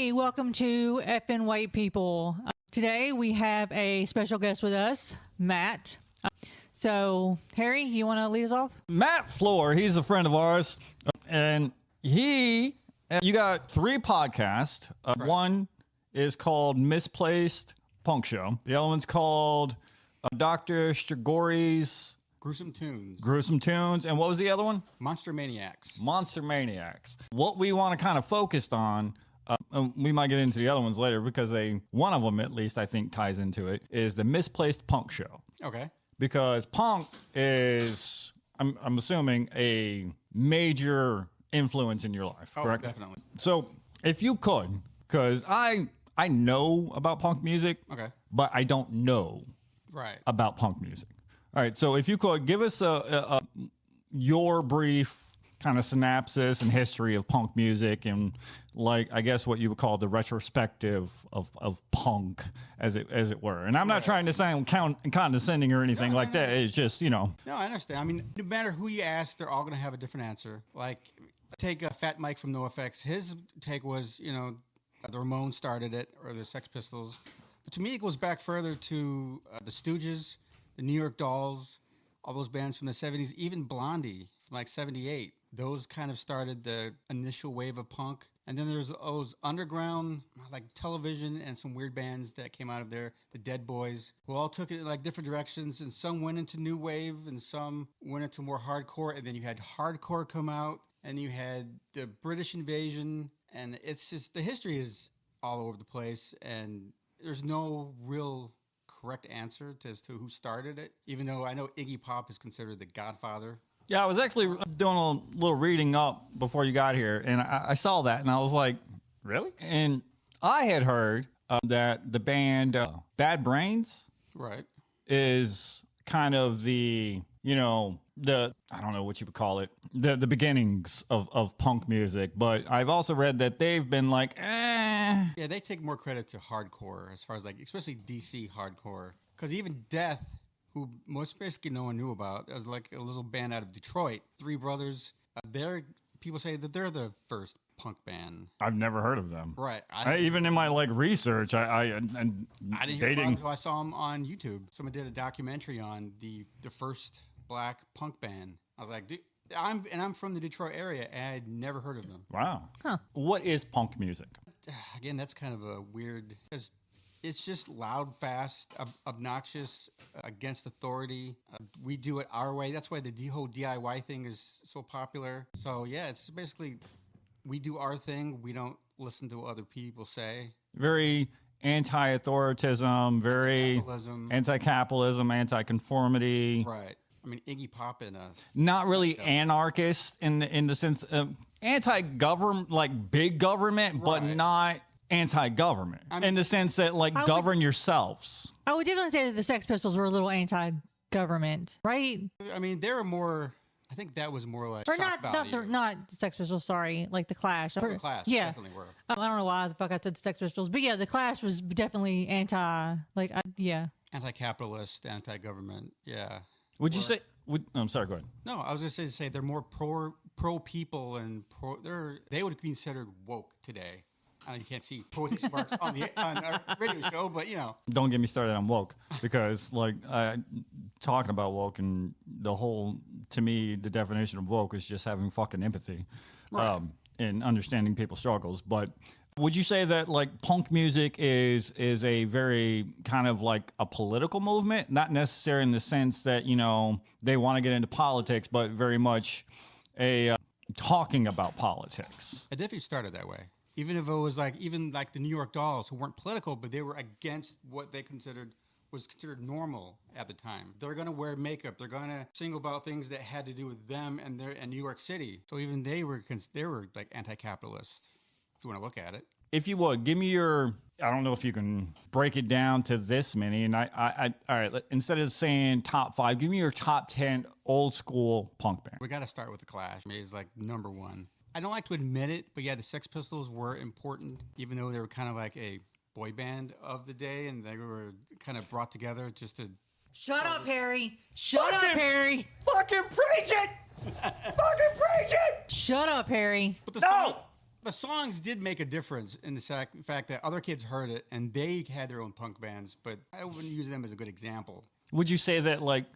Hey, welcome to Effin' White People. Today we have a special guest with us, Matt. So, Harry, you want to lead us off? Matt Flohr, he's a friend of ours, and you got 3 podcasts. Right. One is called Misplaced Punk Show. The other one's called Dr. Strigories Gruesome Tunes. Gruesome Tunes. And what was the other one? Monster Maniacs. Monster Maniacs. What we want to kind of focus on, we might get into the other ones later because one of them, at least, I think ties into it, is the Misplaced Punk Show. Okay. Because punk is, I'm assuming, a major influence in your life, correct? Definitely. So if you could, because I know about punk music, okay, but I don't know about punk music. All right, so if you could give us your brief kind of synopsis and history of punk music and, like, I guess what you would call the retrospective of punk, as it were. And I'm not trying to sound condescending or anything like that. It's just, No, I understand. I mean, no matter who you ask, they're all going to have a different answer. Like, take Fat Mike from NoFX. His take was, the Ramones started it, or the Sex Pistols. But to me, it goes back further to the Stooges, the New York Dolls, all those bands from the 70s, even Blondie from like 78. Those kind of started the initial wave of punk. And then there's those underground, like Television, and some weird bands that came out of there, the Dead Boys, who all took it in like different directions, and some went into new wave and some went into more hardcore. And then you had hardcore come out, and you had the British invasion, and it's just, the history is all over the place, and there's no real correct answer as to who started it, even though I know Iggy Pop is considered the godfather. Yeah, I was actually doing a little reading up before you got here, and I saw that, and I was like, really? And I had heard that the band Bad Brains is kind of the, I don't know what you would call it, the beginnings of punk music. But I've also read that they've been like, eh. Yeah, they take more credit to hardcore as far as, like, especially DC hardcore. Because even Death, who most basically no one knew about, as like a little band out of Detroit, 3 brothers. People say that they're the first punk band. I've never heard of them. Right. Even in my research, I didn't hear about them until I saw them on YouTube. Someone did a documentary on the first black punk band. I was like, dude, I'm from the Detroit area, and I'd never heard of them. Wow. Huh. What is punk music? Again, that's kind of a weird, because it's just loud, fast, obnoxious, against authority. We do it our way. That's why the whole DIY thing is so popular. So, yeah, it's basically we do our thing. We don't listen to what other people say. Very anti-authoritism, very anti-capitalism, anti-conformity. Right. I mean, Iggy Pop in a... Not really anarchist in the sense of anti-government, like big government, but not anti-government, in the sense that, like, govern yourselves. I would definitely say that the Sex Pistols were a little anti-government, right? I mean, they were more... I think that was more like... Or not the Sex Pistols, sorry. Like the Clash. The Clash, definitely were. I don't know why the fuck I said the Sex Pistols. But yeah, the Clash was definitely anti-capitalist, anti-government, yeah. Would you say... I'm sorry, go ahead. No, I was going to say they're more pro people, and they would be considered woke today. I know you can't see quotation marks on our radio show, but Don't get me started on woke, because talking about woke, and to me, the definition of woke is just having fucking empathy, and understanding people's struggles. But would you say that, like, punk music is a very kind of like a political movement? Not necessarily in the sense that, they want to get into politics, but very much a talking about politics. It definitely started that way. Even if it was like the New York Dolls, who weren't political, but they were against what they was considered normal at the time. They're going to wear makeup. They're going to sing about things that had to do with them and New York City. So even they were like anti-capitalist, if you want to look at it. If you would, give me I don't know if you can break it down to this many. And all right, instead of saying top 5, give me your top 10 old school punk band. We got to start with the Clash. I mean, it's like number 1. I don't like to admit it, but yeah, the Sex Pistols were important, even though they were kind of like a boy band of the day, and they were kind of brought together just to... Shut up, Harry! Shut up, Harry! Fucking preach it! Fucking preach it! Shut up, Harry! But The songs did make a difference in the fact that other kids heard it and they had their own punk bands, but I wouldn't use them as a good example. Would you say that like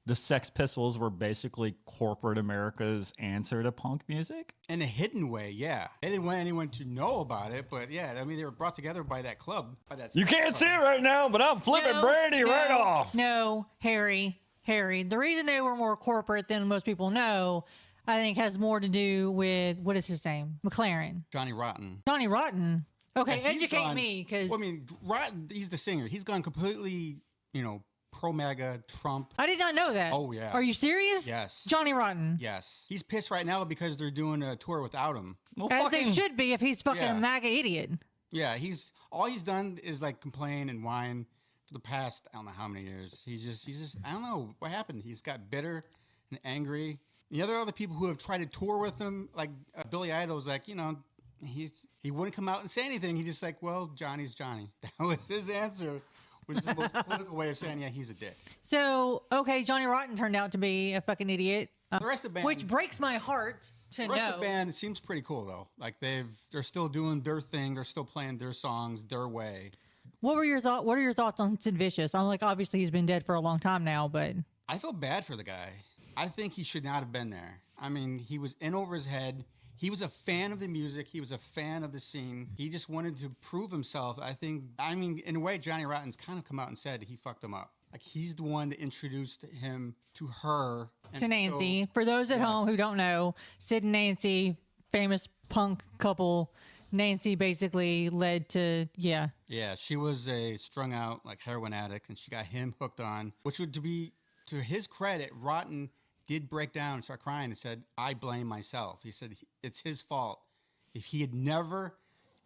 the Sex Pistols were basically corporate America's answer to punk music? In a hidden way, yeah. They didn't want anyone to know about it, but yeah, I mean, they were brought together by that club. By that You can't see it right now, but I'm flipping Brandy right off. No, Harry. The reason they were more corporate than most people know, I think, has more to do with, what is his name? McLaren. Johnny Rotten. Johnny Rotten. Okay, Yeah, he's educate gone- me, because Well, I mean, Rotten, he's the singer. He's gone completely, pro-MAGA, Trump. I did not know that. Oh, yeah. Are you serious? Yes. Johnny Rotten. Yes. He's pissed right now because they're doing a tour without him. Well, As they should be if he's fucking Yeah. a MAGA idiot. Yeah, all he's done is like complain and whine for the past, I don't know how many years. He's just I don't know what happened. He's got bitter and angry. The other people who have tried to tour with him, like Billy Idol's like, he wouldn't come out and say anything. He just like, well, Johnny's Johnny. That was his answer, which is the most political way of saying, yeah, he's a dick. So, okay, Johnny Rotten turned out to be a fucking idiot. The rest of the band, Which breaks my heart to the rest know. of the band seems pretty cool though. Like they're still doing their thing. They're still playing their songs their way. What are your thoughts on Sid Vicious? I'm like, obviously he's been dead for a long time now, but I feel bad for the guy. I think he should not have been there. I mean, he was in over his head. He was a fan of the music. He was a fan of the scene. He just wanted to prove himself. I mean, in a way, Johnny Rotten's kind of come out and said he fucked him up. Like, he's the one that introduced him to her. to Nancy. For those at home who don't know, Sid and Nancy, famous punk couple. Nancy basically led to, Yeah, she was a strung out, like, heroin addict, and she got him hooked on, which would be, to his credit, Rotten did break down and start crying and said, I blame myself. He said it's his fault. If he had never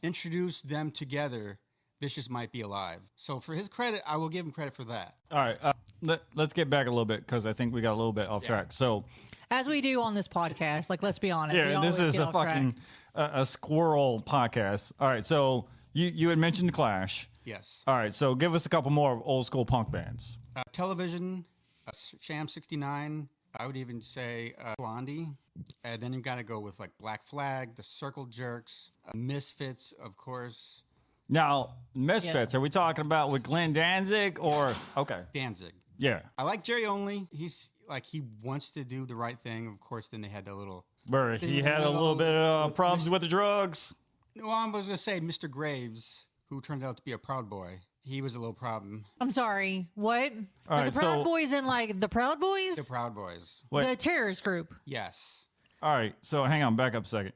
introduced them together, Vicious might be alive. So for his credit, I will give him credit for that. All right, let's get back a little bit because I think we got a little bit off track. So, as we do on this podcast, like, let's be honest. we yeah, this always is get a off track. fucking a squirrel podcast. All right, so you had mentioned the Clash. Yes. All right, so give us a couple more old school punk bands. Television, Sham 69. I would even say Blondie. And then you got to go with like Black Flag, the Circle Jerks, Misfits, of course. Now, Misfits, are we talking about with Glenn Danzig or okay? Danzig. Yeah. I like Jerry Only. He's like, he wants to do the right thing. Of course, then they had that little. Where he had a little bit of problems with the drugs. Well, I was going to say Mr. Graves, who turned out to be a Proud Boy. He was a little problem. I'm sorry. What? All Like right, the Proud so- Boys in like the Proud Boys? The Proud Boys. Wait. The terrorist group. Yes. All right, so hang on, back up a second.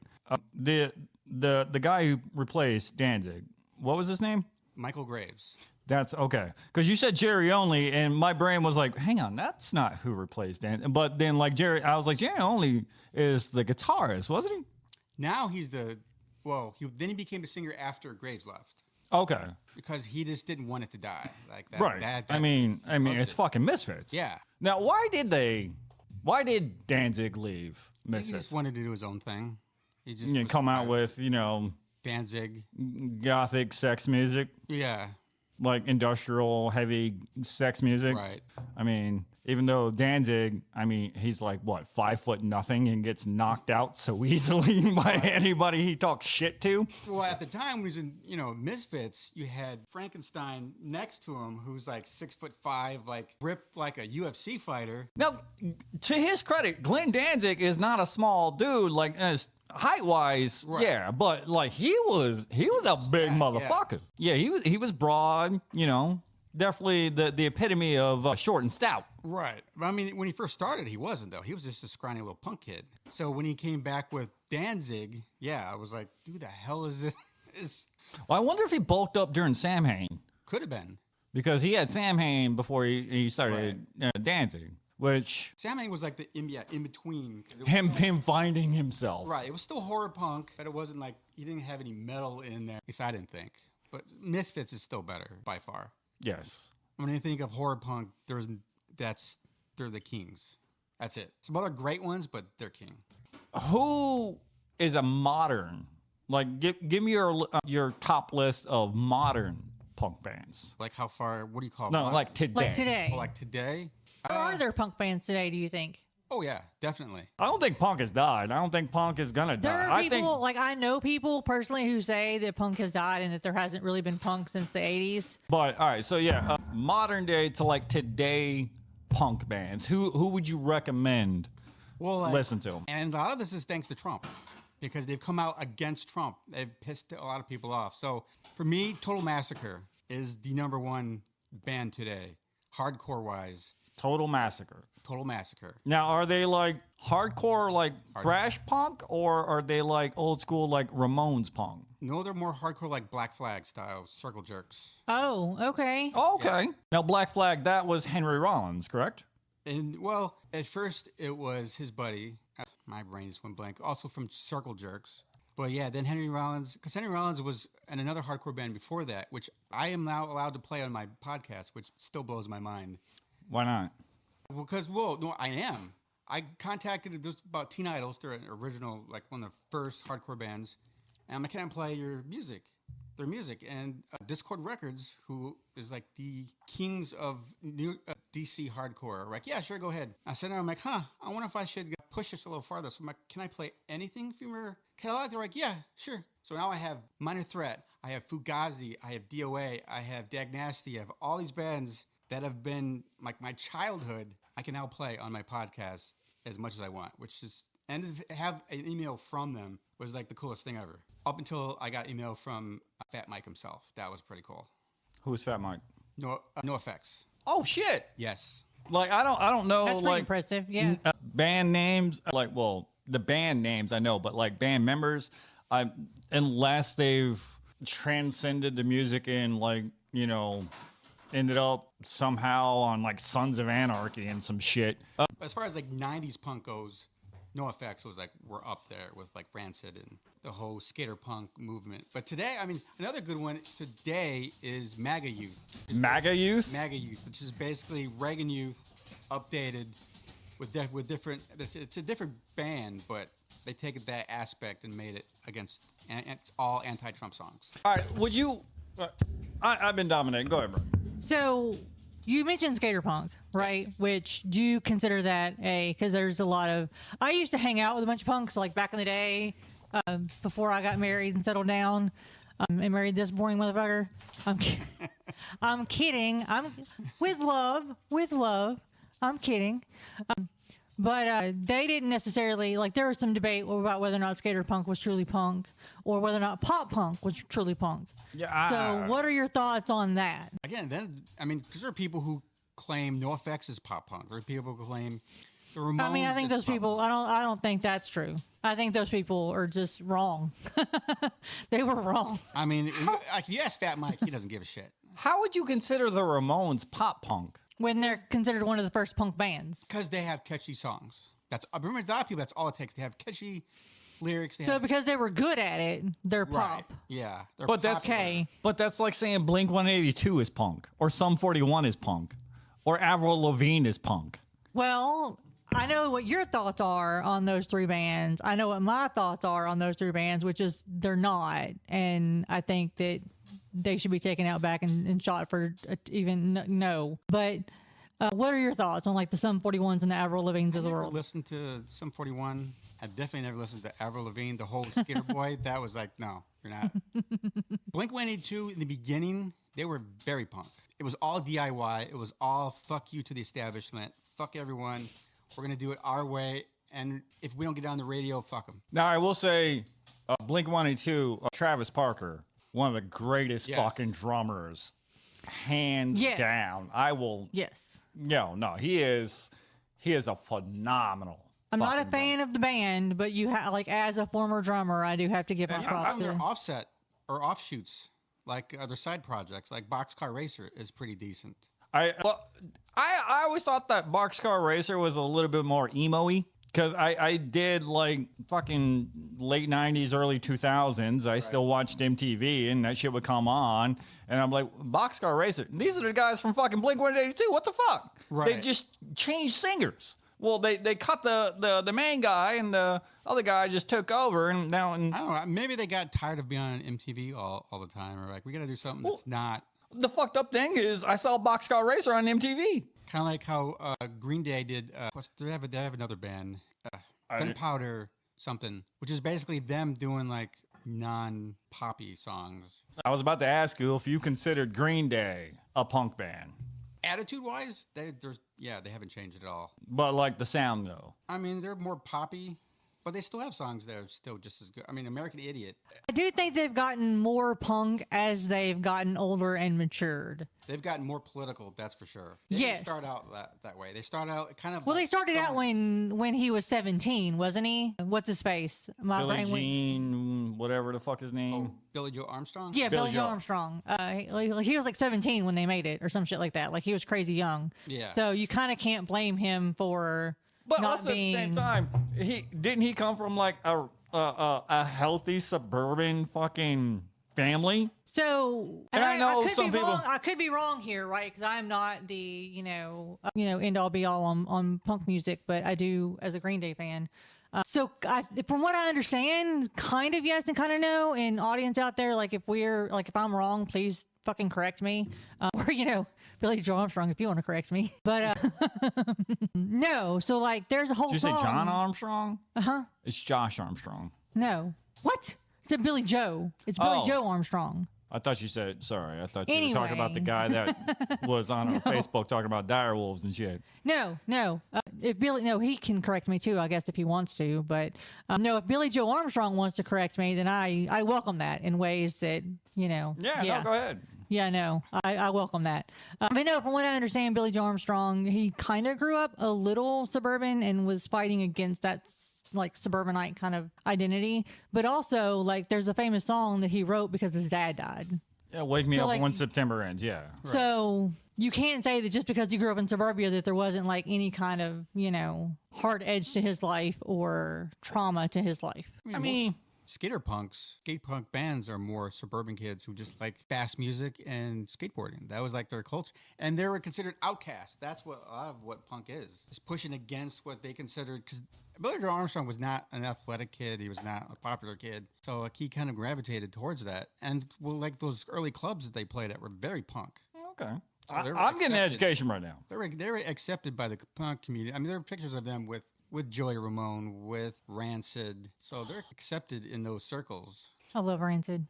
The guy who replaced Danzig, what was his name? Michael Graves. That's okay, because you said Jerry Only, and my brain was like, hang on, that's not who replaced Danzig. But then like I was like, Jerry Only is the guitarist, wasn't he? Now he's then he became the singer after Graves left. Okay, Because he just didn't want it to die like that. right. I mean, it's fucking Misfits. Yeah. Now, why did Danzig leave He Misfits? just wanted to do his own thing. He just was Come out tired. with Danzig. gothic sex music, Yeah. like industrial heavy sex music. Right. I mean, even though Danzig, he's like, what, 5'0" and gets knocked out so easily by anybody he talks shit to. Well, at the time when he was in, Misfits, you had Frankenstein next to him, who's like 6'5", like ripped like a UFC fighter. Now, to his credit, Glenn Danzig is not a small dude, like height wise, Right. yeah, but like he was a big motherfucker. Yeah, he was broad, definitely the epitome of short and stout. Right. I mean, when he first started, he wasn't, though. He was just a scrawny little punk kid. So when he came back with Danzig, yeah, I was like, who the hell is this? Well, I wonder if he bulked up during Samhain. Could have been. Because he had Samhain before he started Danzig, which Samhain was like the in between. him finding himself. Right. It was still horror punk, but it wasn't like he didn't have any metal in there. At least I didn't think. But Misfits is still better by far. Yes. When you think of horror punk, they're the kings. That's it. Some other great ones, but they're king. Who is a modern? Like, give me your top list of modern punk bands. Like how far? What do you call? No, modern? like today. Like today. Oh, like today. Or are there punk bands today, do you think? Oh yeah, definitely. I don't think punk has died. I don't think punk is gonna die. There are people, I know people personally who say that punk has died and that there hasn't really been punk since the 80s. But all right, so yeah, modern day to like today punk bands. Who would you recommend? Well, listen to them. And a lot of this is thanks to Trump, because they've come out against Trump. They've pissed a lot of people off. So for me, Total Massacre is the number one band today, hardcore wise. Total Massacre. Total Massacre. Now, are they like hardcore, like thrash punk, or are they like old school, like Ramones punk? No, they're more hardcore, like Black Flag style, Circle Jerks. Oh, okay. Okay. Yeah. Now, Black Flag, that was Henry Rollins, correct? And well, at first it was his buddy. My brain just went blank. Also from Circle Jerks. But yeah, then Henry Rollins, because Henry Rollins was in another hardcore band before that, which I am now allowed to play on my podcast, which still blows my mind. Why not? Because, well, no, I am. I contacted this about Teen Idols, their original, like one of the first hardcore bands, and I'm like, can I play your music? Their music. And Discord Records, who is like the kings of new DC hardcore, are like, yeah, sure, go ahead. I said, I'm like, I wonder if I should push this a little farther. So I'm like, can I play anything from your catalog? They're like, yeah, sure. So now I have Minor Threat, I have Fugazi, I have DOA, I have Dag Nasty, I have all these bands that have been like my childhood. I can now play on my podcast as much as I want, which is, and to have an email from them was like the coolest thing ever. Up until I got email from Fat Mike himself. That was pretty cool. Who's Fat Mike? No effects. Oh shit! Yes. Like I don't know. That's pretty impressive. Yeah. Band names, like the band names I know, but like band members, unless they've transcended the music and like ended up somehow on like Sons of Anarchy and some shit. As far as like 90s punk goes, NoFX was like, we're up there with like Rancid and the whole skater punk movement. But today, I mean, another good one today is MAGA Youth. MAGA Youth? MAGA Youth, which is basically Reagan Youth updated with different, it's a different band, but they take that aspect and made it against, and it's all anti-Trump songs. All right, would you, I've been dominating. Go ahead, bro. So you mentioned skater punk, right? Yes. Which do you consider that because there's a lot of, I used to hang out with a bunch of punks like back in the day before I got married and settled down and married this boring motherfucker. I'm kidding. I'm with love. I'm kidding. But they didn't necessarily, like, there was some debate about whether or not skater punk was truly punk or whether or not pop punk was truly punk. Yeah. So what are your thoughts on that? Again, then, I mean, because there are people who claim NoFX is pop punk. There are people who claim the Ramones. I mean, I think those people, I don't think that's true. I think those people are just wrong. They were wrong. I mean, you ask Fat Mike, he doesn't give a shit. How would you consider the Ramones pop punk? When they're considered one of the first punk bands. Because they have catchy songs. I remember a lot of people, that's all it takes. They have catchy lyrics. Because they were good at it, they're pop. Yeah. But that's okay. But that's like saying Blink-182 is punk, or Sum 41 is punk, or Avril Lavigne is punk. Well, I know what your thoughts are on those three bands. I know what my thoughts are on those three bands, which is they're not. And I think that they should be taken out back and shot for even no. But what are your thoughts on like the Sum 41s and the Avril Lavignes of the world? I never listened to Sum 41. I definitely never listened to Avril Lavigne, the whole Skater Boy. That was like, no, you're not. Blink-182 in the beginning, they were very punk. It was all DIY. It was all fuck you to the establishment. Fuck everyone. We're going to do it our way. And if we don't get on the radio, fuck them. Now, I will say Blink-182, Travis Parker, one of the greatest fucking drummers, hands down. I will. Yes. No, he is a phenomenal. I'm not a fan of the band, but you have like as a former drummer, I do have to give my props to their offset or offshoots, like other side projects, like Boxcar Racer is pretty decent. I always thought that Boxcar Racer was a little bit more emo-y. Because I did like fucking late 90s, early 2000s. I still watched MTV and that shit would come on. And I'm like, Boxcar Racer. These are the guys from fucking Blink-182. What the fuck? Right. They just changed singers. Well, they cut the main guy and the other guy just took over. And now. I don't know. Maybe they got tired of being on MTV all the time. Or like, we got to do something that's not. The fucked up thing is I saw Boxcar Racer on MTV. Kind of like how Green Day did. They have another band, Gunpowder something, which is basically them doing like non-poppy songs. I was about to ask you if you considered Green Day a punk band. Attitude-wise, they haven't changed at all. But like the sound though. I mean, they're more poppy, but they still have songs that are still just as good. I mean, American Idiot. I do think they've gotten more punk as they've gotten older and matured. They've gotten more political, that's for sure. They Yes. didn't start out that way. They started out kind of. Well, like they started out stoner. when he was 17, wasn't he? What's his face? My Billie brain went- Jean, whatever the fuck his name. Oh, Billy Joe Armstrong. Yeah, Billy Billy Joe Joe. Armstrong. He was like 17 when they made it, or some shit like that. Like he was crazy young. Yeah. So you kind of can't blame him for But not also being. at the same time, he come from like a healthy suburban fucking family. So, And I know could some be people- wrong, I could be wrong here, right? Because I'm not the end all be all on punk music, but I do as a Green Day fan. From what I understand, kind of yes and kind of no. And audience out there, like if I'm wrong, please fucking correct me, or Billy Joe Armstrong if you want to correct me. But no, so like there's a whole. Did you say song. John Armstrong? Uh-huh. It's Josh Armstrong. No, what? It's Billy Joe. It's Billy Oh. No Armstrong. I thought you said, sorry, I thought you were talking about the Anyway. guy that was on our Facebook talking about dire wolves and shit. No. If Billy, no, he can correct me too, I guess, if he wants to. But no, if Billy Joe Armstrong wants to correct me, then I welcome that in ways that, Yeah, no, go ahead. Yeah, no, I welcome that. But no, from what I understand, Billy Joe Armstrong, he kind of grew up a little suburban and was fighting against that like suburbanite kind of identity. But also, like, there's a famous song that he wrote because his dad died. Yeah, wake me So, up like- when September ends, yeah. So you can't say that just because you grew up in suburbia that there wasn't like any kind of, hard edge to his life or trauma to his life. I mean, skate punk bands are more suburban kids who just like fast music and skateboarding. That was like their culture, and they were considered outcasts. That's what a lot of what punk is pushing against what they considered. Because Billy Joe Armstrong was not an athletic kid. He was not a popular kid, so like he kind of gravitated towards that. And well, like those early clubs that they played at were very punk. okay. So they're I'm getting an accepted. education right now. They were accepted by the punk community. I mean, there are pictures of them with Joey Ramone, with Rancid, so they're accepted in those circles. I love Rancid.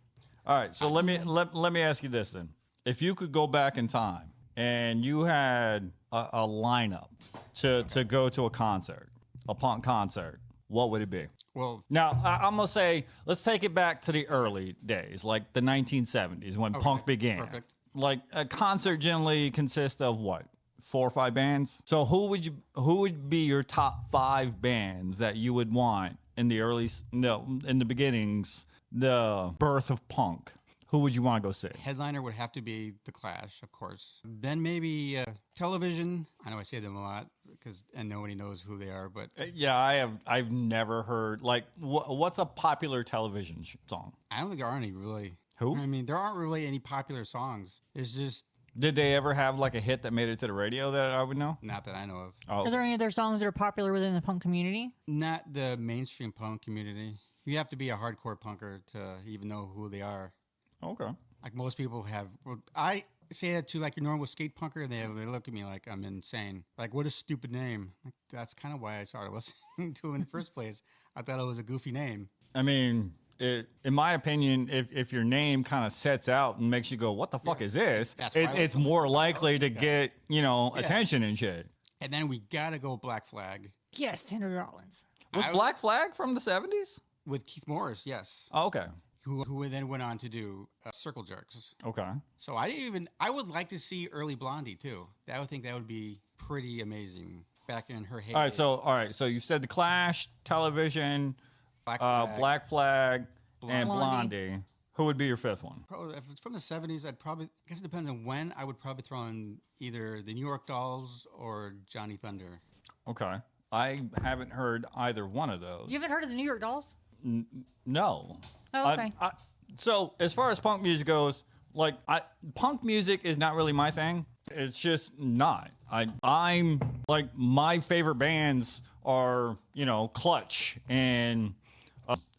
All right, so let me ask you this then. If you could go back in time and you had a lineup to go to a concert, a punk concert, what would it be? Well, Now, I'm going to say, let's take it back to the early days, like the 1970s when punk began. perfect. Like a concert generally consists of what? 4 or 5 bands. So who would be your top 5 bands that you would want in the beginnings, the birth of punk? Who would you want to go see? headliner would have to be The Clash, of course. Then maybe Television. I know I say them a lot and nobody knows who they are, but Yeah, I've never heard like what's a popular television song? I don't think there are any really. Who? I mean, there aren't really any popular songs. It's just Did they ever have like a hit that made it to the radio that I would know? not that I know of. Oh, Are there any other songs that are popular within the punk community? Not the mainstream punk community. You have to be a hardcore punker to even know who they are. okay. Like most people have. Well, I say that to like your normal skate punker, and they look at me like I'm insane. Like, what a stupid name. Like, that's kind of why I started listening to him in the first place. I thought it was a goofy name. I mean, in my opinion, if your name kind of sets out and makes you go, "What the fuck is this?" That's why I It's was- more likely to get attention and shit. And then we gotta go Black Flag Yes, Henry Rollins. Was Black Flag from the 70s? with Keith Morris, yes, Oh, okay. who then went on to do Circle Jerks. Okay. So I would like to see early Blondie too. I would think that would be pretty amazing back in her heyday. All right. So you said the Clash, Television, Black Flag. Black Flag, and Blondie. Blondie. Who would be your 5th one? If it's from the 70s, I guess it depends on when. I would probably throw in either the New York Dolls or Johnny Thunder. Okay. I haven't heard either one of those. You haven't heard of the New York Dolls? No. Oh, okay. So as far as punk music goes, like punk music is not really my thing. It's just not. I'm like my favorite bands are Clutch and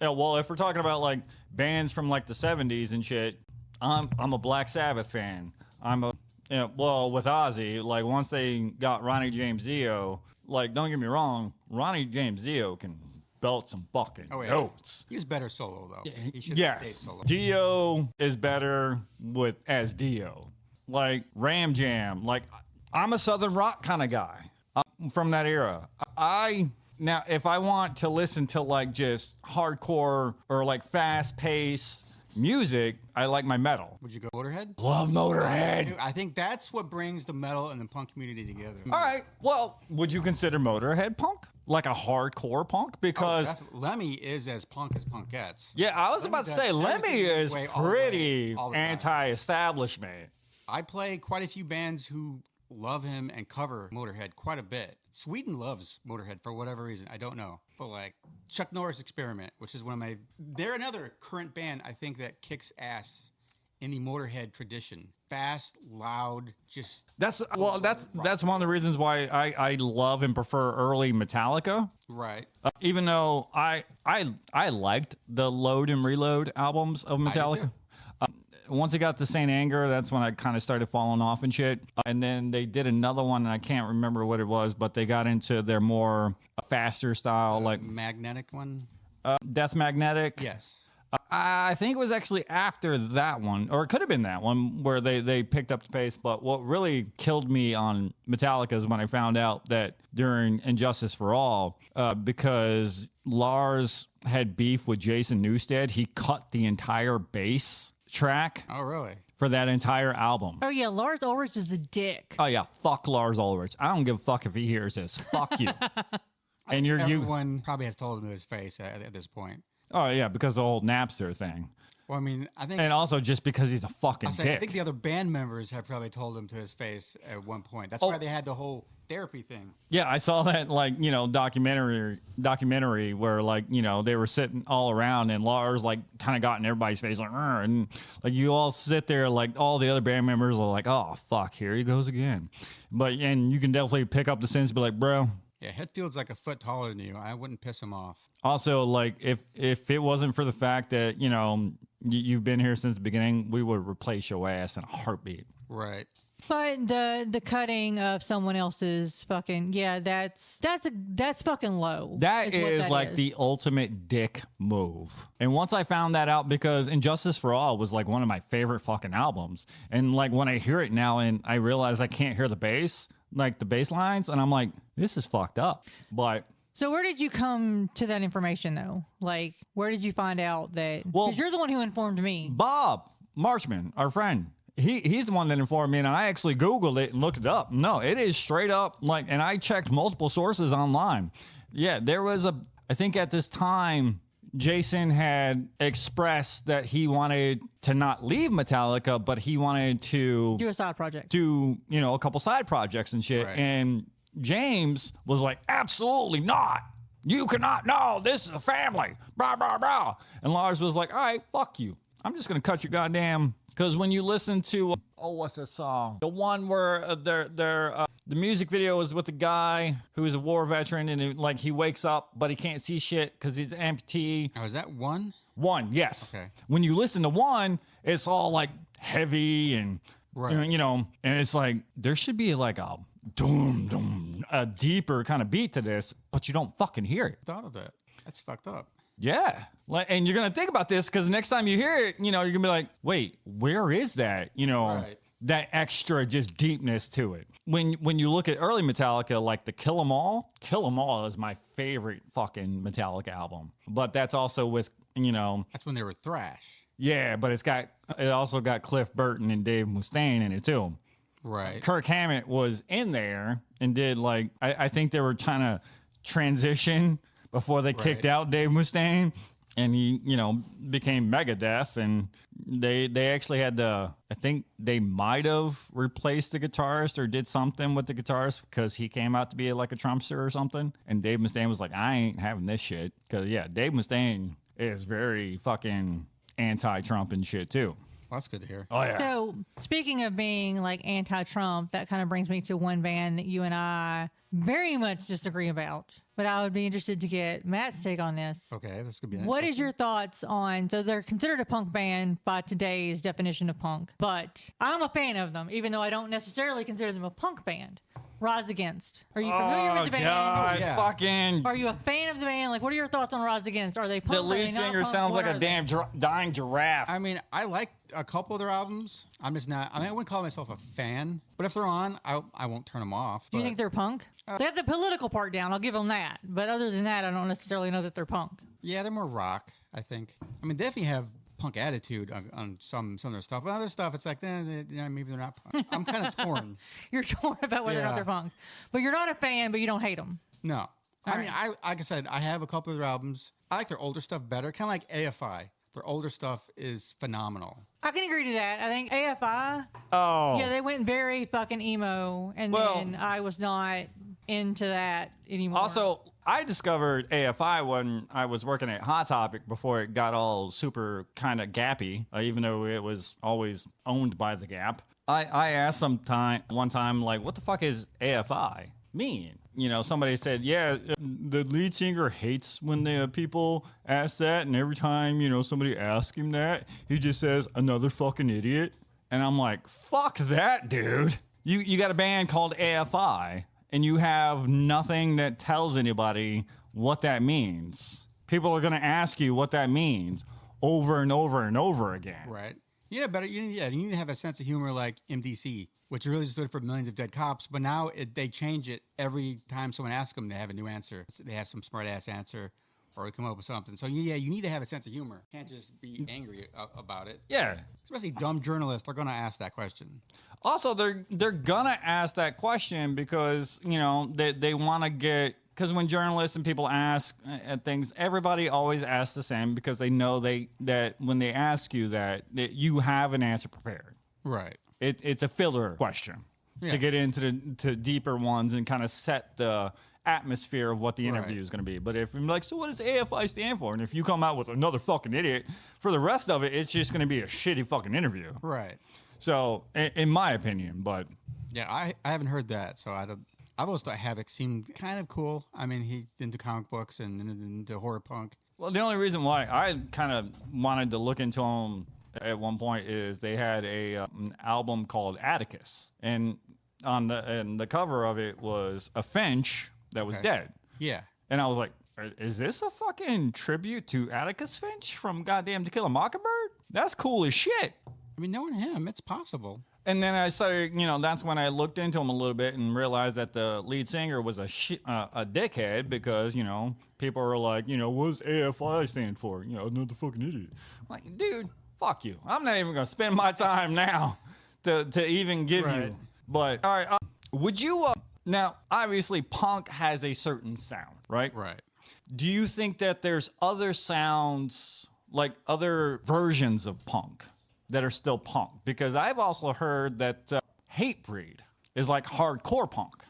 well, if we're talking about like bands from like the 70s and shit, I'm a Black Sabbath fan. with Ozzy, like once they got Ronnie James Dio, like don't get me wrong, Ronnie James Dio can belt some fucking notes. He's better solo though. Yes, solo. Dio is better as Dio. Like Ram Jam, like I'm a Southern rock kind of guy. I'm from that era. Now if I want to listen to like just hardcore or like fast paced music, I like my metal. Would you go Motorhead? Love Motorhead. I think that's what brings the metal and the punk community together. All right. Well, would you consider Motorhead punk? Like a hardcore punk? Because Lemmy is as punk gets. Yeah, I was about to say Lemmy is pretty anti-establishment. I play quite a few bands who love him and cover Motorhead quite a bit. Sweden loves Motorhead for whatever reason. I don't know. But like Chuck Norris Experiment, which is they're another current band I think that kicks ass in the Motorhead tradition. Fast, loud, just... That's one of the reasons why I love and prefer early Metallica. Right. Even though I liked the Load and Reload albums of Metallica. Once it got to Saint Anger, that's when I kind of started falling off and shit. And then they did another one, and I can't remember what it was, but they got into their more faster style, like Magnetic one. Death Magnetic. Yes. I think it was actually after that one, or it could have been that one, where they picked up the pace. But what really killed me on Metallica is when I found out that during Injustice for All, because Lars had beef with Jason Newsted, he cut the entire bass track. Oh, really? For that entire album. Oh, yeah. Lars Ulrich is a dick. Oh, yeah. Fuck Lars Ulrich. I don't give a fuck if he hears this. Fuck you. And everyone probably has told him to his face at this point. Oh, yeah, because the whole Napster thing. Well, I mean, I think... And also just because he's a fucking dick. I think the other band members have probably told him to his face at one point. That's why they had the whole therapy thing. Yeah, I saw that, like, documentary where, like, they were sitting all around and Lars, like, kind of got in everybody's face, like, and, like, you all sit there, like, all the other band members are like, oh, fuck, here he goes again. And you can definitely pick up the sense and be like, bro... Yeah, Hetfield's like a foot taller than you. I wouldn't piss him off. Also, like, if it wasn't for the fact that, you've been here since the beginning, we would replace your ass in a heartbeat. Right. But the cutting of someone else's fucking that's fucking low. That is like the ultimate dick move. And once I found that out, because Injustice for All was like one of my favorite fucking albums, and like when I hear it now and I realize I can't hear the bass, like the bass lines, and I'm like, this is fucked up. But so where did you come to that information though? Like, where did you find out that? Because you're the one who informed me. Bob Marshman, our friend. He's the one that informed me, and I actually Googled it and looked it up. No, it is straight up, like, and I checked multiple sources online. Yeah, there was I think at this time, Jason had expressed that he wanted to not leave Metallica, but he wanted to do a side project. Do, a couple side projects and shit. Right. And James was like, absolutely not. You cannot. No, this is a family. Blah, blah, blah. And Lars was like, all right, fuck you. I'm just going to cut your goddamn... Because when you listen to, what's that song? The one where the music video is with a guy who is a war veteran and he wakes up, but he can't see shit because he's an amputee. Oh, is that One? One, yes. Okay. When you listen to One, it's all like heavy and, right. And it's like, there should be like a a deeper kind of beat to this, but you don't fucking hear it. Thought of that. That's fucked up. Yeah. And you're going to think about this because next time you hear it, you're going to be like, wait, where is that? Right. That extra just deepness to it. When you look at early Metallica, like the Kill 'Em All is my favorite fucking Metallica album. But that's also with, That's when they were thrash. Yeah, but it also got Cliff Burton and Dave Mustaine in it too. Right. Kirk Hammett was in there and did I think they were trying to transition before they kicked out Dave Mustaine, and he, became Megadeth, and they actually had I think they might have replaced the guitarist or did something with the guitarist because he came out to be like a Trumpster or something, and Dave Mustaine was like, I ain't having this shit, because Dave Mustaine is very fucking anti-Trump and shit too. Well, that's good to hear. Oh yeah. So, speaking of being like anti-Trump, that kind of brings me to one band that you and I very much disagree about. But I would be interested to get Matt's take on this. Okay, this could be. What is your thoughts on? So they're considered a punk band by today's definition of punk, but I'm a fan of them, even though I don't necessarily consider them a punk band. Rise Against. Are you familiar with the band? God, yeah. fucking. Are you a fan of the band? Like, what are your thoughts on Rise Against? Are they punk? The lead singer sounds like a damn dying giraffe. I mean, I like a couple of their albums. I'm just not. I mean, I wouldn't call myself a fan, but if they're on, I won't turn them off. Do you think they're punk? They have the political part down. I'll give them that. But other than that, I don't necessarily know that they're punk. Yeah, they're more rock. I think. I mean, definitely have punk attitude on some of their stuff, but other stuff, it's like, maybe they're not punk. I'm kind of torn. You're torn about whether or not they're punk, but you're not a fan, but you don't hate them. No, I mean, like I said, I have a couple of their albums. I like their older stuff better, kind of like AFI. Their older stuff is phenomenal. I can agree to that. I think AFI. Oh. Yeah, they went very fucking emo, and then I was not into that anymore. Also, I discovered AFI when I was working at Hot Topic before it got all super kind of gappy, even though it was always owned by the Gap. I asked one time, like, what the fuck is AFI mean? You know, somebody said, yeah, the lead singer hates when the people ask that, and every time, you know, somebody asks him that, he just says, another fucking idiot. And I'm like, fuck that, dude. You got a band called AFI, and you have nothing that tells anybody what that means. People are going to ask you what that means over and over and over again. Right. You need to have a sense of humor like MDC, which really stood for Millions of Dead Cops. But now they change it every time someone asks them. They have a new answer. They have some smart ass answer, or they come up with something. So yeah, you need to have a sense of humor. You can't just be angry about it. Yeah. Especially dumb journalists are going to ask that question. Also, they're gonna ask that question because, you know, they want to get, because when journalists and people ask at things, everybody always asks the same because they know that when they ask you that you have an answer prepared. Right. It's a filler question to get into to deeper ones and kind of set the atmosphere of what the interview is going to be. But if I'm like, so what does AFI stand for? And if you come out with another fucking idiot, for the rest of it, it's just going to be a shitty fucking interview. Right. So, in my opinion, but yeah, I haven't heard that, so I don't. I've always thought Havoc seemed kind of cool. I mean, he's into comic books and into horror punk. Well, the only reason why I kind of wanted to look into them at one point is they had an album called Atticus, and on the cover of it was a finch that was dead. Yeah. And I was like, is this a fucking tribute to Atticus Finch from goddamn To Kill a Mockingbird? That's cool as shit. I mean, knowing him, it's possible. And then I started, you know, that's when I looked into him a little bit and realized that the lead singer was a dickhead because, you know, people were like, you know, what does AFI stand for? You know, another fucking idiot. I'm like, dude, fuck you. I'm not even going to spend my time now to even give you. But, all right, would you, now, obviously, punk has a certain sound, right? Right. Do you think that there's other sounds, like other versions of punk that are still punk? Because I've also heard that Hatebreed is like hardcore punk.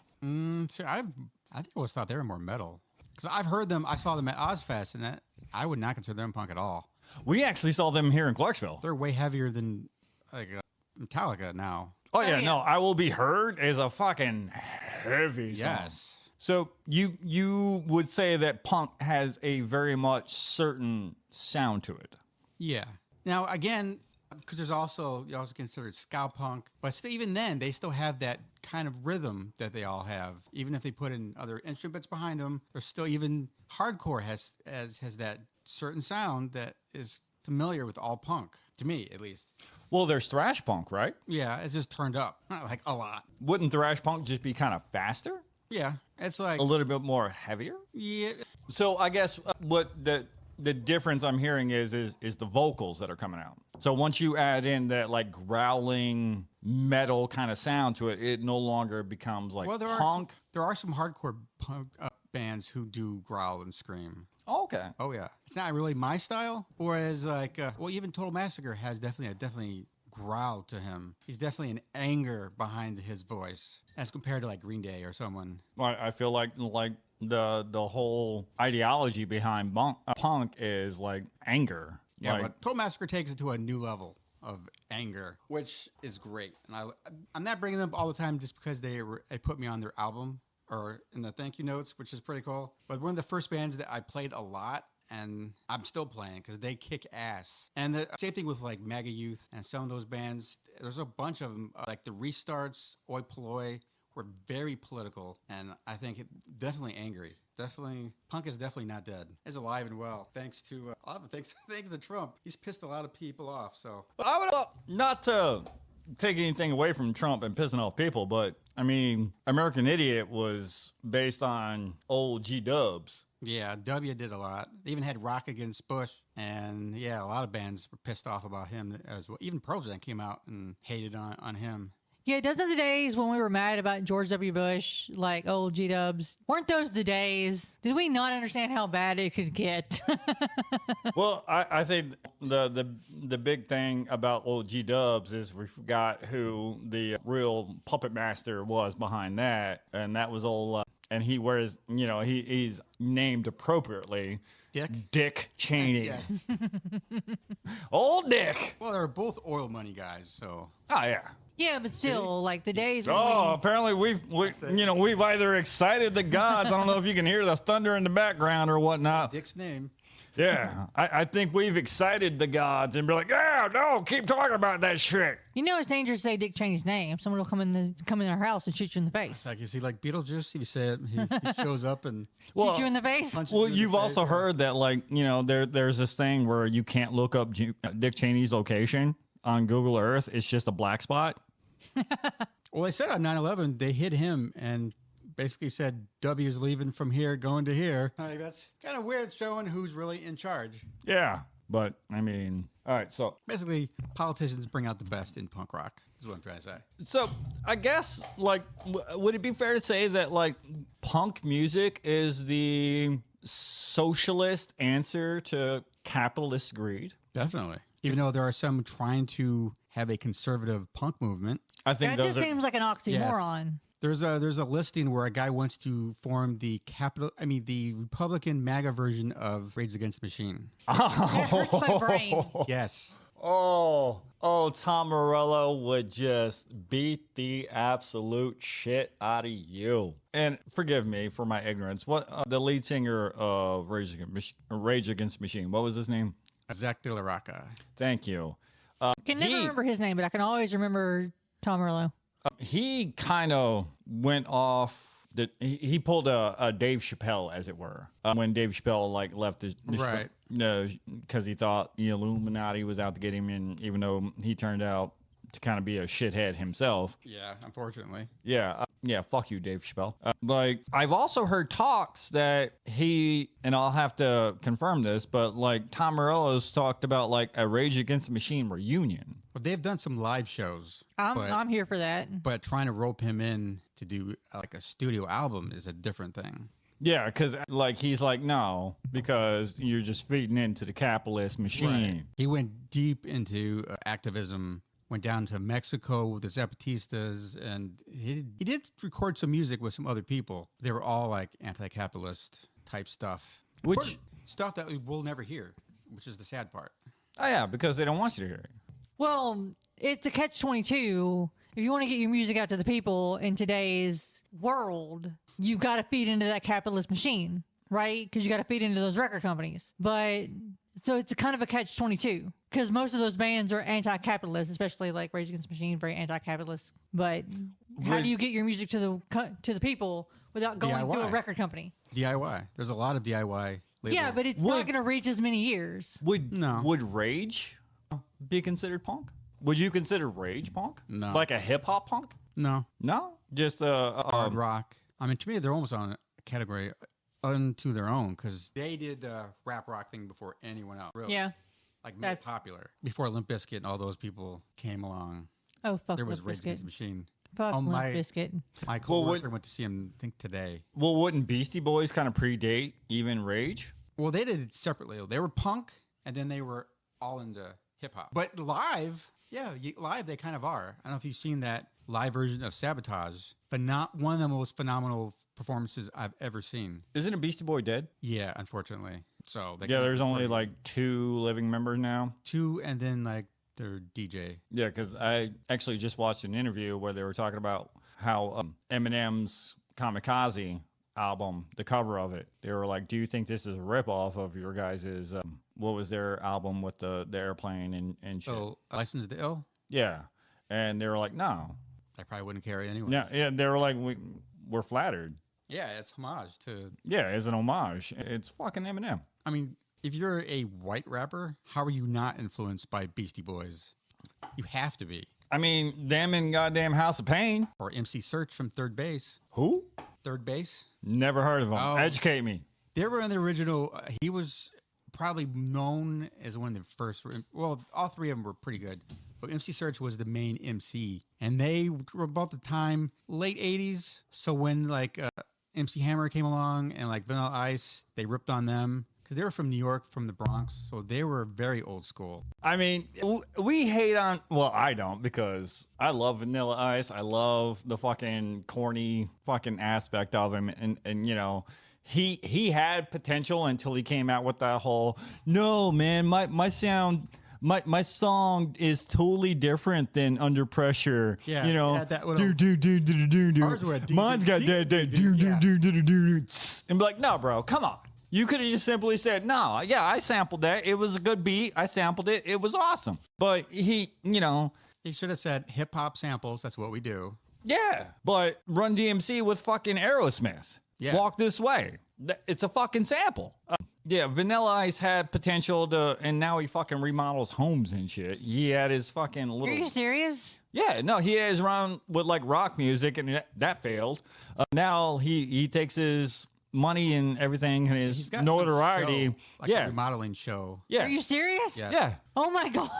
See, I think I always thought they were more metal. Because I've heard them, I saw them at Ozfest, and I would not consider them punk at all. We actually saw them here in Clarksville. They're way heavier than like Metallica now. Oh, yeah, no, I Will Be Heard is a fucking heavy song. Yes. So you would say that punk has a very much certain sound to it. Yeah. Now, again, because you also consider ska punk, but even then, they still have that kind of rhythm that they all have. Even if they put in other instruments behind them, there's still, even hardcore has that certain sound that is familiar with all punk, to me at least. Well, there's thrash punk, right? Yeah, it's just turned up, like a lot. Wouldn't thrash punk just be kind of faster? Yeah, it's like a little bit more heavier. Yeah. So I guess what the difference I'm hearing is the vocals that are coming out. So once you add in that like growling metal kind of sound to it, it no longer becomes like punk. There are some hardcore punk bands who do growl and scream. Oh, okay. Oh yeah, it's not really my style. Whereas like, even Total Massacre has definitely growl to him. He's definitely an anger behind his voice as compared to like Green Day or someone. I feel like the whole ideology behind punk is like anger. Yeah, like, but Total Massacre takes it to a new level. of anger, which is great. And I'm not bringing them up all the time just because they put me on their album or in the thank you notes, which is pretty cool. But one of the first bands that I played a lot, and I'm still playing because they kick ass. And the same thing with like Mega Youth and some of those bands. There's a bunch of them, like the Restarts, Oi Polloi, were very political, and I think definitely angry. Definitely, punk is definitely not dead. It's alive and well, thanks to thanks to Trump. He's pissed a lot of people off. So I would not to take anything away from Trump and pissing off people, but I mean, American Idiot was based on old G-dubs. yeah, W did a lot. They even had Rock Against Bush, and yeah, a lot of bands were pissed off about him as well. Even Pearl Jam came out and hated on him. Yeah, doesn't the days when we were mad about George W. Bush, like old G-dubs, weren't those the days? Did we not understand how bad it could get? Well, I think the big thing about old G-dubs is we forgot who the real puppet master was behind that, and that was old. And he wears, he's named appropriately. Dick Cheney. Yes. Old Dick. Well, they're both oil money guys, so. Oh yeah. Yeah, but still, like the days when Apparently we've either excited the gods. I don't know if you can hear the thunder in the background or whatnot. Dick's name. Yeah, I think we've excited the gods and be like, yeah, no, keep talking about that shit. it's dangerous to say Dick Cheney's name. Someone will come in our house and shoot you in the face. Like, is he like Beetlejuice? You say it, he shows up and Shoot you in the face? punches Well, you in the you've also face. heard that, like, there's this thing where you can't look up Dick Cheney's location on Google Earth. It's just a black spot. Well, they said on 9/11 they hit him and basically said W's leaving from here, going to here. Like, that's kind of weird, showing who's really in charge. Yeah, but I mean, all right, so Basically, politicians bring out the best in punk rock. Is what I'm trying to say. So I guess, like, would it be fair to say that, like, punk music is the socialist answer to capitalist greed? Definitely. Even though there are some trying to have a conservative punk movement. I think That those just are. seems like an oxymoron. There's a listing where a guy wants to form the Republican MAGA version of Rage Against the Machine. That hurts my brain. Yes. Tom Morello would just beat the absolute shit out of you. And forgive me for my ignorance. What the lead singer of Rage Against the Machine? What was his name? Zach De La Rocca. Thank you. I can never remember his name, but I can always remember Tom Morello. He kind of went off. He pulled a Dave Chappelle, as it were, when Dave Chappelle left the Right. because he thought the Illuminati was out to get him, and even though he turned out to kind of be a shithead himself. Yeah, unfortunately. Yeah, fuck you, Dave Chappelle. I've also heard talks that and I'll have to confirm this, but Tom Morello's talked about a Rage Against the Machine reunion. Well, they've done some live shows. I'm here for that. But trying to rope him in to do a studio album is a different thing. Yeah, because he's no, because you're just feeding into the capitalist machine. Right. He went deep into activism. Went down to Mexico with the Zapatistas, and he did record some music with some other people. They were all anti-capitalist type stuff, Which stuff that we will never hear, which is the sad part. Oh yeah, because they don't want you to hear it. Well, it's a catch-22. If you want to get your music out to the people in today's world, you got to feed into that capitalist machine, right? Because you got to feed into those record companies. But so it's a kind of a catch-22 because most of those bands are anti-capitalist, especially Rage Against the Machine, very anti-capitalist. But how do you get your music to the people without going DIY. through a record company? DIY. There's a lot of DIY. labels. Yeah, but it's not going to reach as many ears. Would Rage be considered punk? Would you consider Rage punk? No. Like a hip hop punk? No. No, just Hard rock. I mean, to me, they're almost on a category unto their own because they did the rap rock thing before anyone else. Really. Yeah. Made it popular before Limp Bizkit and all those people came along. Oh, fuck There was Limp Rage Against the Bizkit. Machine. Fuck Limp Bizkit. My coworker went to see him, I think, today. Well, wouldn't Beastie Boys kind of predate even Rage? Well, they did it separately. They were punk, and then they were all into hip hop. But live, live they kind of are. I don't know if you've seen that live version of Sabotage. One of the most phenomenal performances I've ever seen. Isn't a Beastie Boy dead? Yeah, unfortunately. So There's only 2 living members now. 2, and then their DJ. Yeah, because I actually just watched an interview where they were talking about how Eminem's Kamikaze album, the cover of it, they were like, do you think this is a ripoff of your guys' what was their album with the airplane and shit? So, License to Ill? Yeah. And they were like, no. I probably wouldn't carry anyway. Yeah, they were like, we're flattered. Yeah, it's homage to... Yeah, it's an homage. It's fucking Eminem. I mean, if you're a white rapper, how are you not influenced by Beastie Boys? You have to be. I mean, them and goddamn House of Pain. Or MC Search from Third Base. Who? Third Base? Never heard of them. Oh. Educate me. They were in the original. He was probably known as one of the first. Well, all three of them were pretty good. But MC Search was the main MC. And they were about the time, late 80s. So when like MC Hammer came along and like Vanilla Ice, they ripped on them. Because they were from New York, from the Bronx. So they were very old school. I mean, we hate on... Well, I don't, because I love Vanilla Ice. I love the fucking corny fucking aspect of him. And you know, he had potential until he came out with that whole, no, man, my sound... My song is totally different than Under Pressure. Yeah, you know, that little... Ours were a mine's got that and be like, no, bro, come on. You could have just simply said, no, yeah, I sampled that. It was a good beat. I sampled it. It was awesome. But he, you know. He should have said hip hop samples. That's what we do. Yeah. But Run DMC with fucking Aerosmith. Yeah. Walk This Way. It's a fucking sample. Yeah, Vanilla Ice had potential to, and now he fucking remodels homes and shit. He had his fucking little... Are you serious? Yeah, no, he has run with like rock music and that failed. Now he takes his money and everything and his He's got notoriety. Show, like a remodeling show. Yeah. Are you serious? Yeah. Yeah. Oh my God.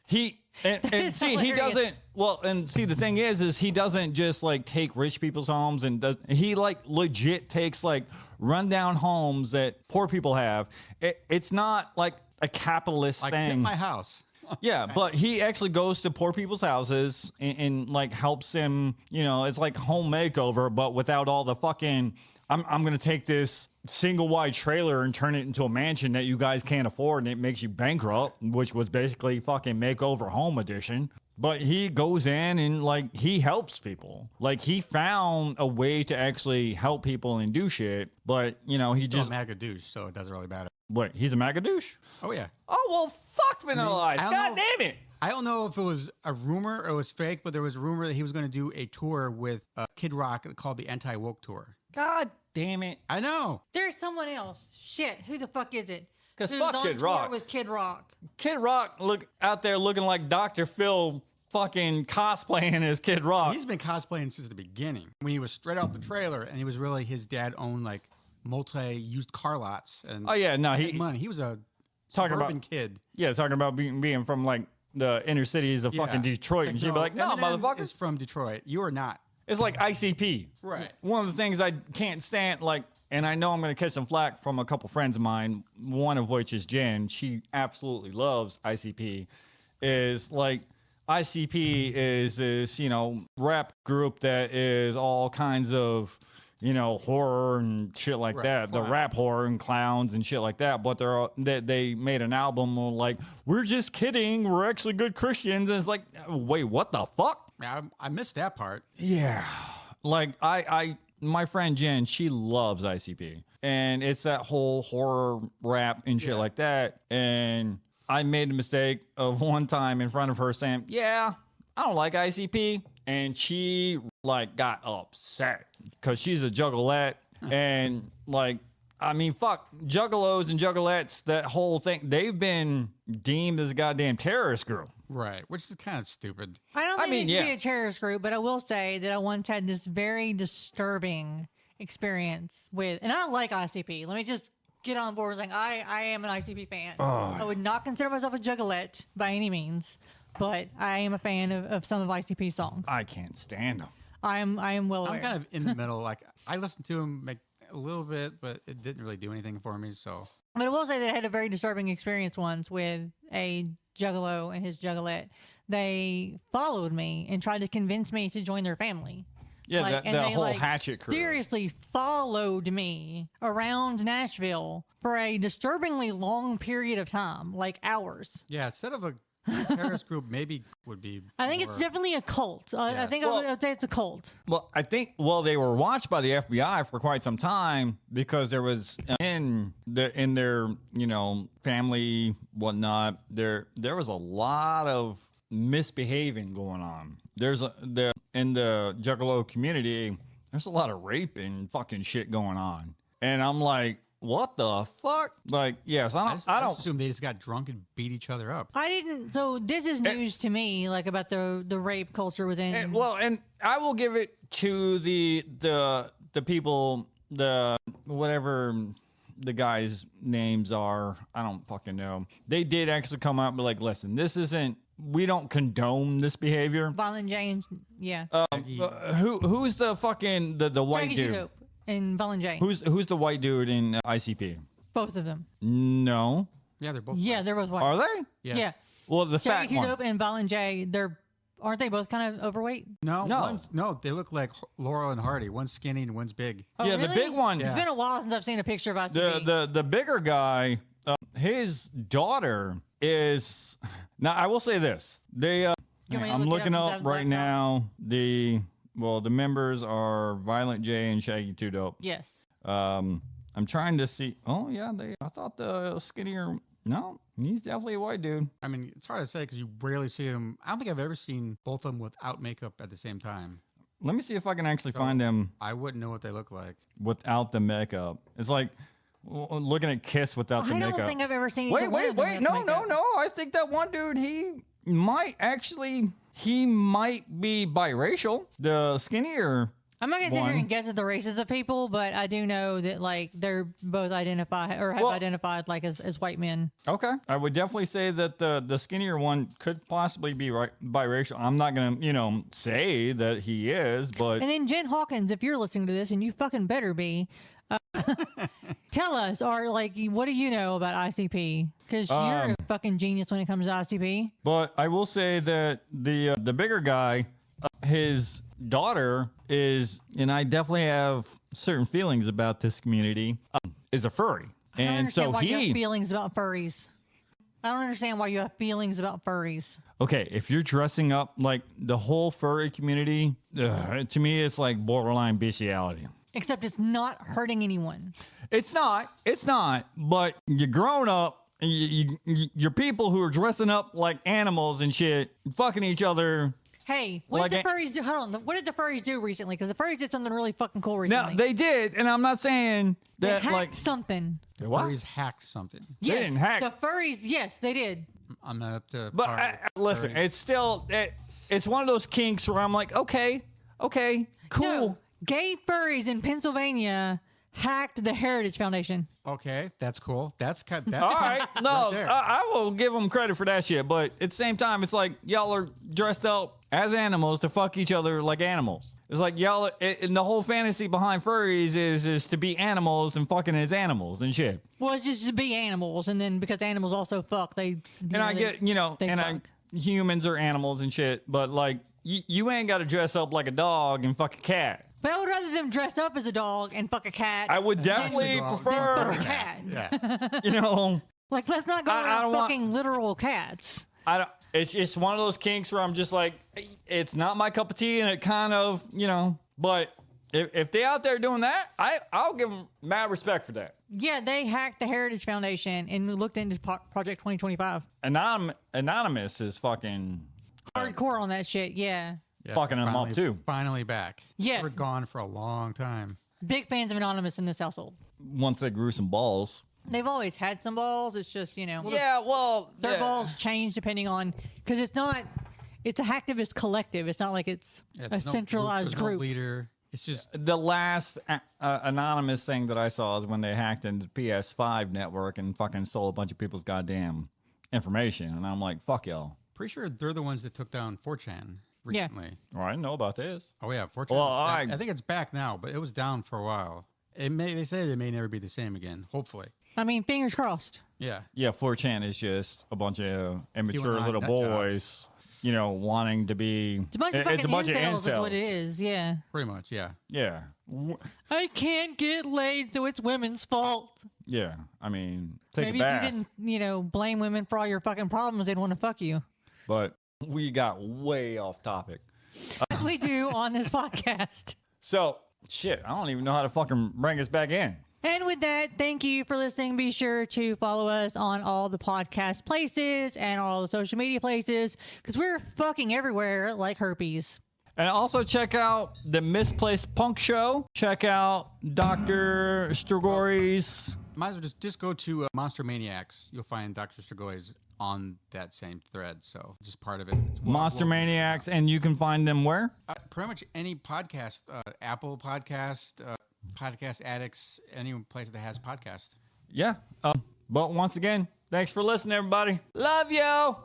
He and see hilarious. he doesn't and see the thing is he doesn't just like take rich people's homes and he like legit takes like rundown homes that poor people have. It's not like a capitalist Like thing. hit my house. Yeah, but he actually goes to poor people's houses and like helps them, you know, it's like home makeover, but without all the fucking, I'm going to take this single wide trailer and turn it into a mansion that you guys can't afford and it makes you bankrupt, which was basically fucking makeover home edition. But he goes in and like he helps people. Like he found a way to actually help people and do shit, but you know, he Still just a MAGA douche, so it doesn't really matter. what, he's a MAGA douche? Oh, yeah. Oh, well, fuck Vanilla Ice. I don't God know. damn it. I don't know if it was a rumor or it was fake, but there was a rumor that he was going to do a tour with Kid Rock called the Anti-Woke Tour. God damn it. I know. There's someone else. Shit. Who the fuck is it? 'Cause Who's fuck on Kid tour Rock. with Kid Rock. Kid Rock look out there looking like Dr. Phil fucking cosplaying as Kid Rock. He's been cosplaying since the beginning. When he was straight out the trailer, and he was really, his dad owned like multi-used car lots. And Oh, yeah, no, had money. He was a Talking suburban about- kid. yeah, talking about being from like the inner cities of fucking Detroit. And she'd be like, no, Eminem motherfucker. is from Detroit. You are not. It's like ICP. Right. One of the things I can't stand, like, and I know I'm going to catch some flack from a couple friends of mine, one of which is Jen. She absolutely loves ICP. Is like, ICP is this, you know, rap group that is all kinds of, you know, horror and shit like Right, that. The clown. rap horror and clowns and shit like that. But they made an album like, we're just kidding. We're actually good Christians. And it's like, wait, what the fuck? I missed that part. Yeah. Like my friend Jen, she loves ICP. And it's that whole horror rap and shit like that. And I made a mistake of one time in front of her saying, yeah, I don't like ICP. And she like got upset because she's a juggalette. And like, I mean, fuck, juggalos and juggalettes, that whole thing, they've been deemed as a goddamn terrorist group. Right. Which is kind of stupid. I don't think mean, it should be yeah. a terrorist group, but I will say that I once had this very disturbing experience with, and I like ICP. Let me just get on board saying I am an ICP fan. I would not consider myself a juggalette by any means, but I am a fan of some of ICP's songs. I can't stand them. I am well aware. I'm kind of in the middle. Like, I listened to him like a little bit, but it didn't really do anything for me. So, But I will say that I had a very disturbing experience once with a juggalo and his juggalette. They followed me and tried to convince me to join their family. Yeah, Like, that and they, whole like, hatchet crew. Seriously followed me around Nashville for a disturbingly long period of time, like hours. yeah, instead of a Terrorist group maybe would be. I think it's definitely a cult. I think I would say it's a cult. Well, I think they were watched by the FBI for quite some time because there was in their family whatnot there was a lot of misbehaving going on. In the Juggalo community, there's a lot of rape and fucking shit going on, and I'm like, what the fuck? Like, yes, I don't assume they just got drunk and beat each other up. I didn't. So this is news to me, like about the rape culture within. And I will give it to the people, the whatever the guys' names are. I don't fucking know. They did actually come out and be like, listen, this isn't. We don't condone this behavior. Violent James, yeah. Who's the fucking the white dude? And Violent J. Who's the white dude in ICP? Both of them. No. Yeah, they're both. Yeah, white. they're both white. Are they? Yeah. Well, the fat Shaggy one. Two Dope and Violent J, aren't they both kind of overweight? No, they look like Laurel and Hardy. One's skinny and one's big. Oh, yeah, really? the big one. It's been a while since I've seen a picture of ICP. The bigger guy, his daughter is. Now I will say this: I'm looking up right now. The members are Violent J and Shaggy Two Dope. Yes. I'm trying to see. Oh yeah, I thought the skinnier. No, he's definitely a white dude. I mean, it's hard to say because you rarely see them. I don't think I've ever seen both of them without makeup at the same time. Let me see if I can actually find them. I wouldn't know what they look like Without the makeup. It's like looking at Kiss without the makeup. I don't think I've ever seen. Wait. No. I think that one dude, he might be biracial. The skinnier. I'm not gonna sit here and guess at the races of people, but I do know that like they're both identified like as white men. Okay, I would definitely say that the skinnier one could possibly be biracial. I'm not gonna say that he is, but and then Jen Hawkins, if you're listening to this, and you fucking better be, tell us, or like, what do you know about ICP? Because you're a fucking genius when it comes to ICP. But I will say that the bigger guy, his daughter is, and I definitely have certain feelings about this community, is a furry. I don't understand why you have feelings about furries. I don't understand why you have feelings about furries. Okay, if you're dressing up like the whole furry community, to me it's like borderline bestiality. Except it's not hurting anyone. It's not, but you're grown up, you're people who are dressing up like animals and shit, fucking each other. Hey, what did the furries do? Hold on. What did the furries do recently? Because the furries did something really fucking cool recently. No, they did, and I'm not saying that they hacked something. The furries hacked something. Yes, they didn't hack. The furries, yes, they did. I'm not up to. But listen, it's still it's one of those kinks where I'm like, okay, cool. No, gay furries in Pennsylvania hacked the Heritage Foundation. Okay, that's cool. That's all right. No, right I will give them credit for that shit. But at the same time, it's like y'all are dressed up as animals to fuck each other like animals. It's like y'all, and the whole fantasy behind furries is to be animals and fucking as animals and shit. Well, it's just to be animals, and then because animals also fuck, humans are animals and shit. But like, you ain't got to dress up like a dog and fuck a cat. But I would rather them dressed up as a dog and fuck a cat. I would definitely prefer fuck a cat. Yeah. Like, let's not go around fucking literal cats. It's just one of those kinks where I'm just like, it's not my cup of tea, and it kind of, But if they out there doing that, I'll give them mad respect for that. Yeah, they hacked the Heritage Foundation and looked into Project 2025. Anonymous is fucking hardcore on that shit. Yeah. Fucking them up too. Finally back. Yes. We're gone for a long time. Big fans of Anonymous in this household. Once they grew some balls. They've always had some balls. It's just, Yeah, their balls change depending on, because it's a hacktivist collective. It's not like it's a centralized group. No leader. It's just the last anonymous thing that I saw is when they hacked into the PS5 network and fucking stole a bunch of people's goddamn information. And I'm like, fuck y'all. Pretty sure they're the ones that took down 4chan recently. Yeah. Oh, I didn't know about this. Oh yeah, 4chan. Well, I think it's back now, but it was down for a while. They say they may never be the same again. Hopefully. I mean, fingers crossed. Yeah. Yeah, 4chan is just a bunch of immature little boys, wanting to be. It's a bunch of incels. Is what it is. Yeah. Pretty much. Yeah. Yeah. I can't get laid, so it's women's fault. Yeah. I mean, take Maybe a bath. if you didn't, blame women for all your fucking problems, they'd want to fuck you. But we got way off topic. As we do on this podcast. So, shit, I don't even know how to fucking bring us back in. And with that, thank you for listening. Be sure to follow us on all the podcast places and all the social media places because we're fucking everywhere like herpes. And also check out the Misplaced Punk Show. Check out Dr. Strigories. Might as well just go to Monster Maniacs. You'll find Dr. Strigories on that same thread. So it's just part of it. Monster Maniacs, and you can find them where? Pretty much any podcast, Apple Podcast, Podcast Addicts, any place that has podcast. Yeah. But once again, thanks for listening, everybody. Love you.